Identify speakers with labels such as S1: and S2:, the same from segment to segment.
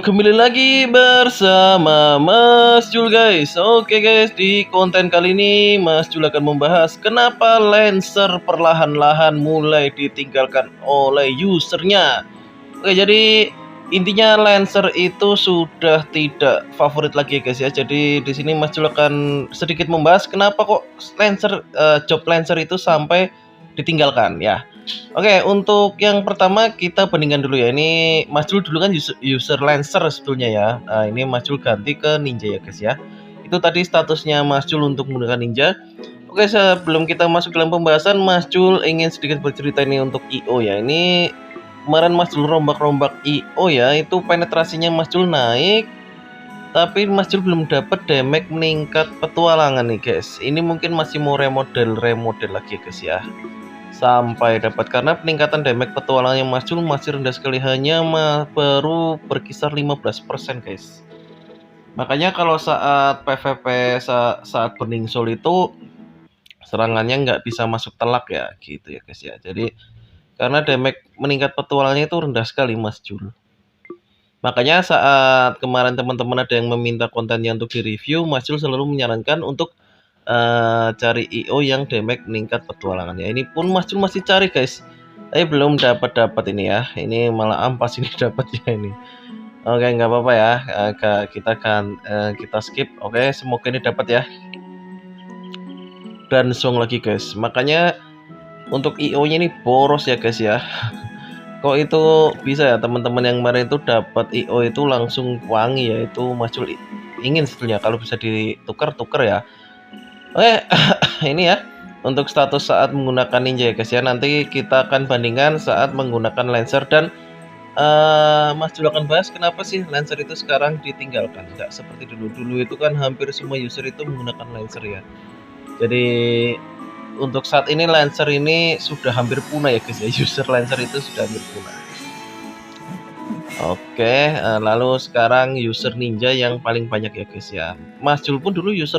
S1: Kembali lagi bersama Mas Jul guys. Oke guys, di konten kali ini Mas Jul akan membahas kenapa Lancer perlahan-lahan mulai ditinggalkan oleh usernya. Oke, jadi intinya Lancer itu sudah tidak favorit lagi ya guys ya. Jadi di sini Mas Jul akan sedikit membahas kenapa kok job Lancer itu sampai ditinggalkan ya. Oke, untuk yang pertama kita bandingkan dulu ya. Ini Mas Jul dulu kan user Lancer sebetulnya ya. Nah, ini Mas Jul ganti ke Ninja ya guys ya. Itu tadi statusnya Mas Jul untuk menggunakan Ninja. Oke, sebelum kita masuk dalam pembahasan, Mas Jul ingin sedikit bercerita ini untuk IO ya. Ini kemarin Mas Jul rombak-rombak IO ya, itu penetrasinya Mas Jul naik. Tapi Mas Jul belum dapat damage meningkat petualangan nih guys. Ini mungkin masih mau remodel lagi ya guys ya. Sampai dapat, karena peningkatan damage petualangnya Mas Jul masih rendah sekali, hanya baru berkisar 15% guys. Makanya kalau saat PvP saat Burning Soul itu serangannya nggak bisa masuk telak ya gitu ya guys ya. Jadi karena damage meningkat petualangnya itu rendah sekali Mas Jul. Makanya saat kemarin teman-teman ada yang meminta kontennya untuk di-review, Mas Jul selalu menyarankan untuk cari IO yang damage meningkat petualangannya. Ini pun Mas Jul masih cari guys, tapi belum dapat ini ya. Ini malah ampas ini dapatnya ini. Oke, nggak apa-apa ya. Kita skip. Oke, semoga ini dapat ya. Dan song lagi guys. Makanya untuk IO-nya ini boros ya guys ya. Kok itu bisa ya teman-teman yang kemarin itu dapat IO itu langsung wangi ya. Itu Mas Jul ingin sebetulnya kalau bisa ditukar-tukar ya. Oke, ini ya untuk status saat menggunakan Ninja ya guys ya. Nanti kita akan bandingkan saat menggunakan Lancer dan Mas Jul akan bahas kenapa sih Lancer itu sekarang ditinggalkan. Nggak seperti dulu itu kan hampir semua user itu menggunakan Lancer ya. Jadi untuk saat ini Lancer ini sudah hampir punah ya guys ya. User Lancer itu sudah hampir punah. Oke, lalu sekarang user Ninja yang paling banyak ya guys ya. Mas Jul pun dulu user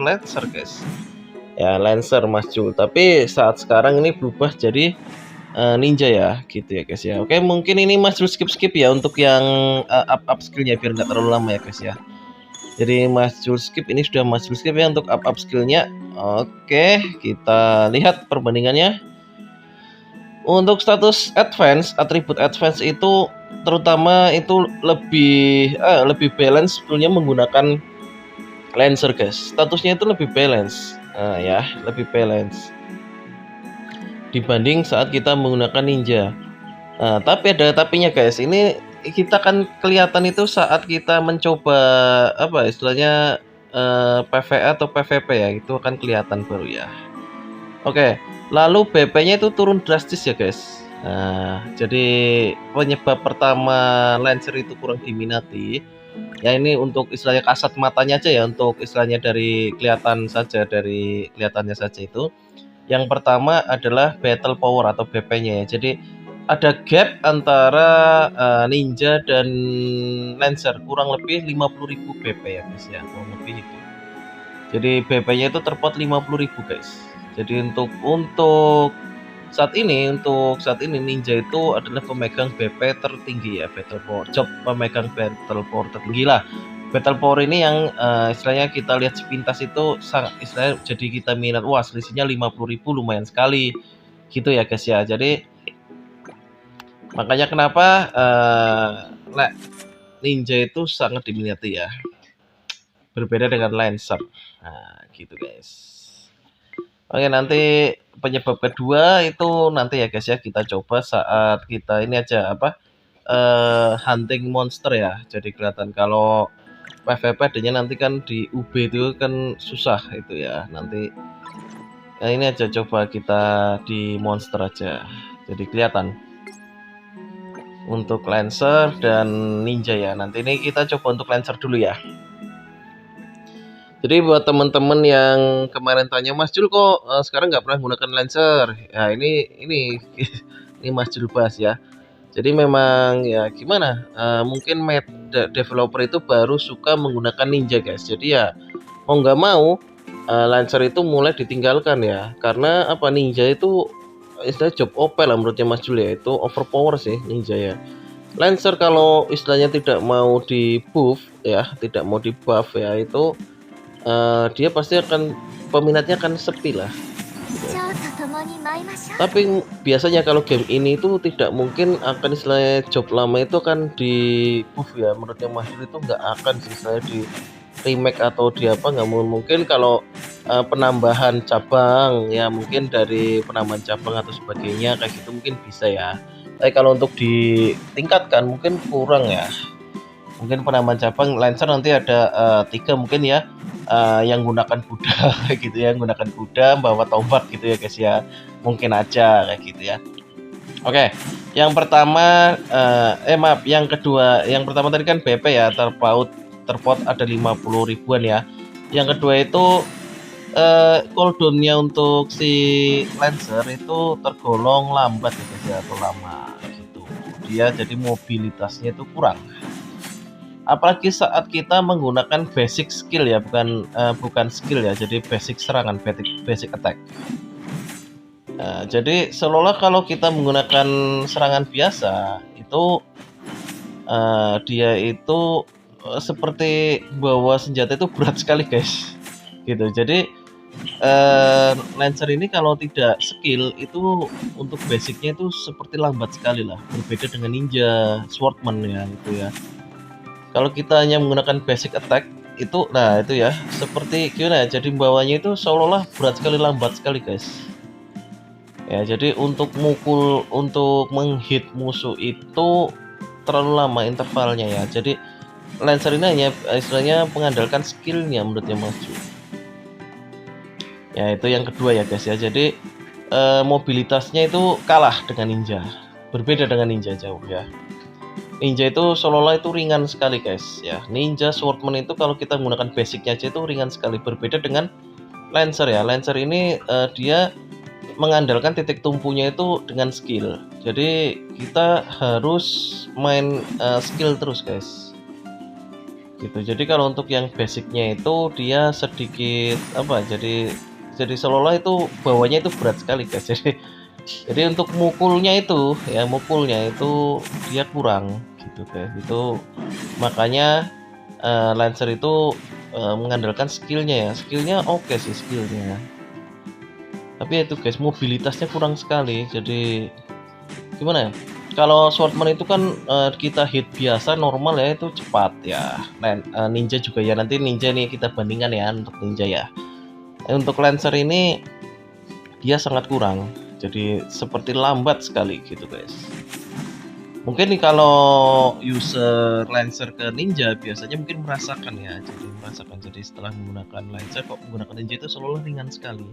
S1: Lancer guys. Ya Lancer Mas Jul, tapi saat sekarang ini berubah jadi Ninja ya gitu ya guys ya. Oke, mungkin ini Mas Jul skip ya untuk yang up skillnya biar nggak terlalu lama ya guys ya. Jadi Mas Jul skip, ini sudah Mas Jul skip ya untuk up skillnya. Oke, kita lihat perbandingannya. Untuk status advance, atribut advance itu terutama itu lebih balance sebetulnya menggunakan Lancer guys. Statusnya itu lebih balance. Ya, lebih balance dibanding saat kita menggunakan Ninja. Tapi ada tapinya guys. Ini kita kan kelihatan itu saat kita mencoba apa istilahnya PvE atau PvP ya, itu akan kelihatan baru ya. Oke, lalu BP-nya itu turun drastis ya guys. Jadi penyebab pertama Lancer itu kurang diminati ya, ini untuk istilahnya kasat matanya aja ya, untuk istilahnya dari kelihatannya saja itu. Yang pertama adalah battle power atau BP-nya ya. Jadi ada gap antara Ninja dan Lancer kurang lebih 50.000 BP ya guys ya, kurang lebih itu. Jadi BP-nya itu terpot 50.000 guys. Jadi untuk saat ini Ninja itu adalah pemegang BP tertinggi ya, battle power, job pemegang battle power tertinggi lah. Battle power ini yang istilahnya kita lihat sepintas itu sangat istilahnya jadi kita minat, wah selisihnya 50.000 lumayan sekali gitu ya guys ya. Jadi makanya kenapa Ninja itu sangat diminati ya, berbeda dengan Lancer. Nah gitu guys. Oke, nanti penyebab kedua itu nanti ya guys ya, kita coba saat kita ini aja apa hunting monster ya. Jadi kelihatan kalau PvP adanya nanti kan di UB itu kan susah itu ya. Nanti ini aja coba kita di monster aja. Jadi kelihatan untuk Lancer dan Ninja ya. Nanti ini kita coba untuk Lancer dulu ya. Jadi buat teman-teman yang kemarin tanya, Mas Jul kok sekarang nggak pernah menggunakan Lancer? Ya ini ini Mas Jul bahas ya. Jadi memang ya gimana? Mungkin developer itu baru suka menggunakan Ninja guys. Jadi ya mau nggak mau Lancer itu mulai ditinggalkan ya. Karena apa, Ninja itu istilah job OP lah menurutnya Mas Jul ya. Itu overpower sih Ninja ya. Lancer kalau istilahnya tidak mau di buff ya, tidak mau di buff ya, itu dia pasti akan peminatnya akan sepi lah. Tapi biasanya kalau game ini itu tidak mungkin akan istilahnya job lama itu akan di buff ya, menurutnya Mas Jul itu nggak akan sih istilahnya di remake atau di apa, nggak mungkin. Kalau penambahan cabang ya mungkin dari penambahan cabang atau sebagainya kayak gitu mungkin bisa ya, tapi kalau untuk ditingkatkan mungkin kurang ya. Mungkin penambahan cabang Lancer nanti ada 3 mungkin ya, yang gunakan kuda kayak gitu ya, gunakan kuda bawa tombak gitu ya guys ya, mungkin aja kayak gitu ya. Oke, yang pertama maaf, yang kedua, yang pertama tadi kan BP ya, terpaut ada 50 ribuan ya. Yang kedua itu cooldownnya untuk si Lancer itu tergolong lambat ya guys ya, atau lama gitu. Dia jadi mobilitasnya itu kurang. Apalagi saat kita menggunakan basic skill ya, bukan skill ya, jadi basic serangan, basic attack. Jadi seolah-olah kalau kita menggunakan serangan biasa itu dia itu seperti bawa senjata itu berat sekali guys, gitu. Jadi Lancer ini kalau tidak skill itu untuk basicnya itu seperti lambat sekali lah, berbeda dengan ninja, swordman ya itu ya. Kalau kita hanya menggunakan basic attack itu, nah itu ya seperti gimana ya, jadi bawahnya itu seolah-olah berat sekali, lambat sekali guys ya. Jadi untuk menghit musuh itu terlalu lama intervalnya ya. Jadi Lancer ini hanya istilahnya mengandalkan skillnya menurutnya Mas Ju ya. Itu yang kedua ya guys ya. Jadi mobilitasnya itu kalah dengan ninja, berbeda dengan ninja jauh ya. Ninja itu seolah-olah itu ringan sekali guys ya. Ninja swordman itu kalau kita menggunakan basicnya aja itu ringan sekali, berbeda dengan Lancer ya. Lancer ini dia mengandalkan titik tumpunya itu dengan skill. Jadi kita harus main skill terus guys, gitu. Jadi kalau untuk yang basicnya itu dia sedikit apa, jadi seolah-olah itu bawahnya itu berat sekali guys. Jadi untuk mukulnya itu dia kurang gitu guys. Itu makanya Lancer itu mengandalkan skillnya ya. Skillnya oke sih skillnya, tapi itu guys mobilitasnya kurang sekali. Jadi gimana ya, kalau swordman itu kan kita hit biasa normal ya, itu cepat ya. Ninja juga ya, nanti ninja nih kita bandingkan ya untuk ninja ya. Untuk Lancer ini dia sangat kurang, jadi seperti lambat sekali gitu guys. Mungkin nih kalau user Lancer ke ninja biasanya mungkin merasakan ya, jadi setelah menggunakan Lancer kok menggunakan ninja itu selalu ringan sekali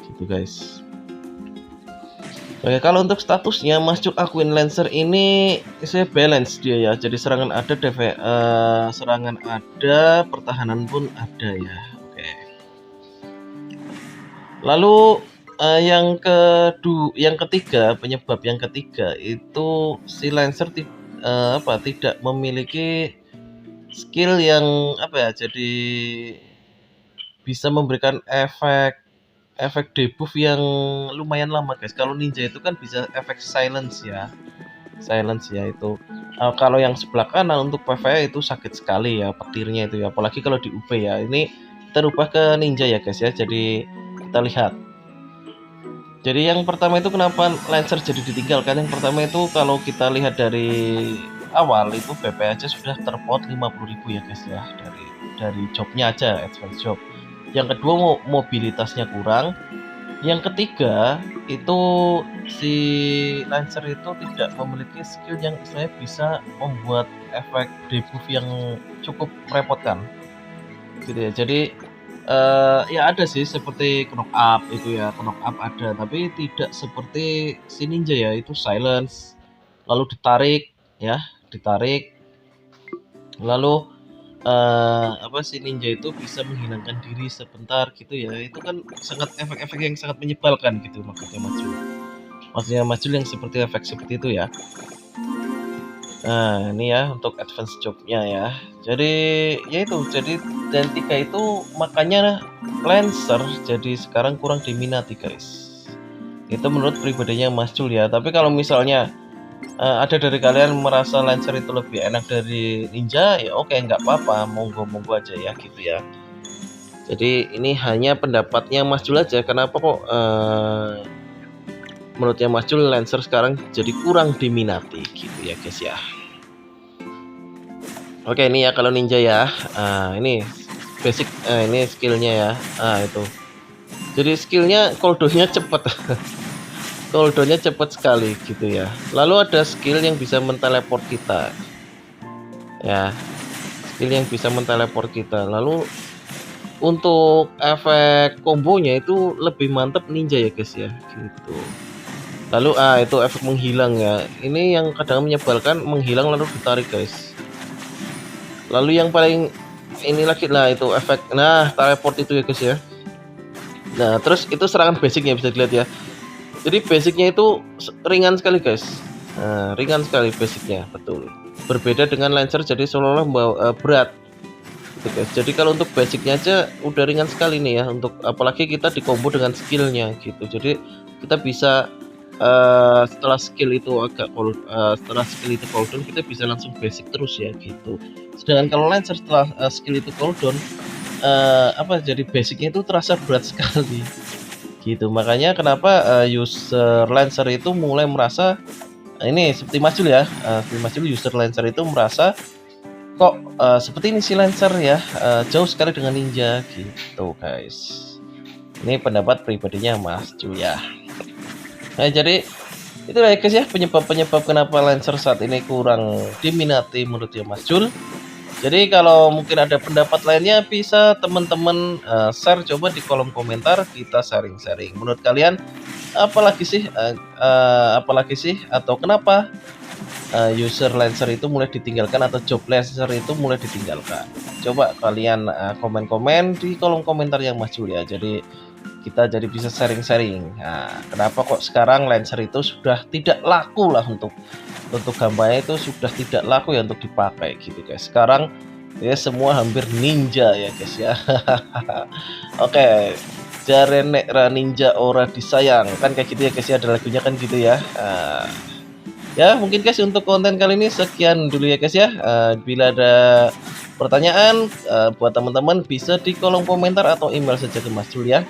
S1: gitu guys. Oke, kalau untuk statusnya Mas Cuk akuin Lancer ini saya balance dia ya, jadi serangan ada, serangan ada, pertahanan pun ada ya. Oke, lalu yang ketiga, penyebab yang ketiga itu si Lancer tidak memiliki skill yang apa ya, jadi bisa memberikan efek debuff yang lumayan lama guys. Kalau ninja itu kan bisa efek silence ya itu. Kalau yang sebelah kanan untuk PvE itu sakit sekali ya petirnya itu ya, apalagi kalau di UP ya. Ini kita rubah ke ninja ya guys ya, jadi kita lihat. Jadi yang pertama itu kenapa Lancer jadi ditinggalkan, yang pertama itu kalau kita lihat dari awal itu BP aja sudah terpot 50.000 ya guys ya, dari jobnya aja, advance job. Yang kedua mobilitasnya kurang. Yang ketiga itu si Lancer itu tidak memiliki skill yang saya bisa membuat efek debuff yang cukup merepotkan gitu ya. Jadi ya ada sih seperti knock up itu ya, knock up ada, tapi tidak seperti si ninja ya, itu silence lalu ditarik lalu si ninja itu bisa menghilangkan diri sebentar gitu ya. Itu kan sangat efek-efek yang sangat menyebalkan gitu maksudnya Mas Jul yang seperti efek seperti itu ya. Nah ini ya untuk advance jobnya ya. Jadi ya itu, jadi dan 3 itu makanya Lancer jadi sekarang kurang diminati guys. Itu menurut pribadinya Mas Jul ya. Tapi kalau misalnya ada dari kalian merasa Lancer itu lebih enak dari Ninja, ya oke, nggak apa-apa, monggo-monggo aja ya gitu ya. Jadi ini hanya pendapatnya Mas Jul aja. Kenapa kok menurutnya Mas Jul Lancer sekarang jadi kurang diminati gitu ya guys ya. Oke, ini ya kalau Ninja ya. Ini basic, ini skillnya ya. Itu. Jadi skillnya cooldownnya cepet. Cooldownnya cepet sekali gitu ya. Lalu ada skill yang bisa menteleport kita. Ya, skill yang bisa menteleport kita. Lalu untuk efek kombonya itu lebih mantap Ninja ya guys ya gitu. Lalu itu efek menghilang ya. Ini yang kadang menyebalkan, menghilang lalu ditarik guys. Lalu yang paling ini lagi lah itu efek teleport itu ya guys ya. Nah, terus itu serangan basicnya bisa dilihat ya. Jadi basicnya itu ringan sekali guys. Ringan sekali basicnya, betul. Berbeda dengan Lancer, jadi seolah-olah berat gitu guys. Jadi kalau untuk basicnya aja udah ringan sekali nih ya, untuk apalagi kita di combo dengan skillnya gitu. Jadi kita bisa setelah skill itu cooldown, kita bisa langsung basic terus ya gitu. Sedangkan kalau Lancer setelah skill itu cooldown, jadi basicnya itu terasa berat sekali gitu. Makanya kenapa user Lancer itu mulai merasa ini seperti Mas Jul ya, seperti Mas Jul, user Lancer itu merasa kok seperti ini si Lancer ya, jauh sekali dengan Ninja gitu guys. Ini pendapat pribadinya Mas Jul ya. Nah, jadi itulah ya guys ya, penyebab-penyebab kenapa Lancer saat ini kurang diminati menurutnya Mas Jul. Jadi kalau mungkin ada pendapat lainnya bisa teman-teman share coba di kolom komentar, kita sharing-sharing. Menurut kalian apalagi sih atau kenapa user Lancer itu mulai ditinggalkan atau job Lancer itu mulai ditinggalkan? Coba kalian komen-komen di kolom komentar yang Mas Jul ya. Jadi kita jadi bisa sharing-sharing. Nah, kenapa kok sekarang Lancer itu sudah tidak laku lah untuk gambarnya, itu sudah tidak laku ya untuk dipakai gitu guys. Sekarang ya semua hampir Ninja ya guys ya. Oke, jarenek ra ninja ora disayang, kan kayak gitu ya guys ya, ada lagunya kan gitu ya. Ya mungkin guys untuk konten kali ini sekian dulu ya guys ya. Bila ada pertanyaan buat teman-teman bisa di kolom komentar atau email saja ke Mas Jul ya.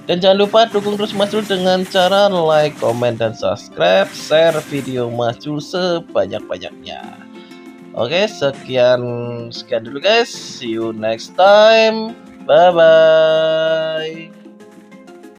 S1: Dan jangan lupa dukung terus Mas Jul dengan cara like, komen, dan subscribe, share video Mas Jul sebanyak-banyaknya. Oke, sekian dulu guys. See you next time. Bye bye.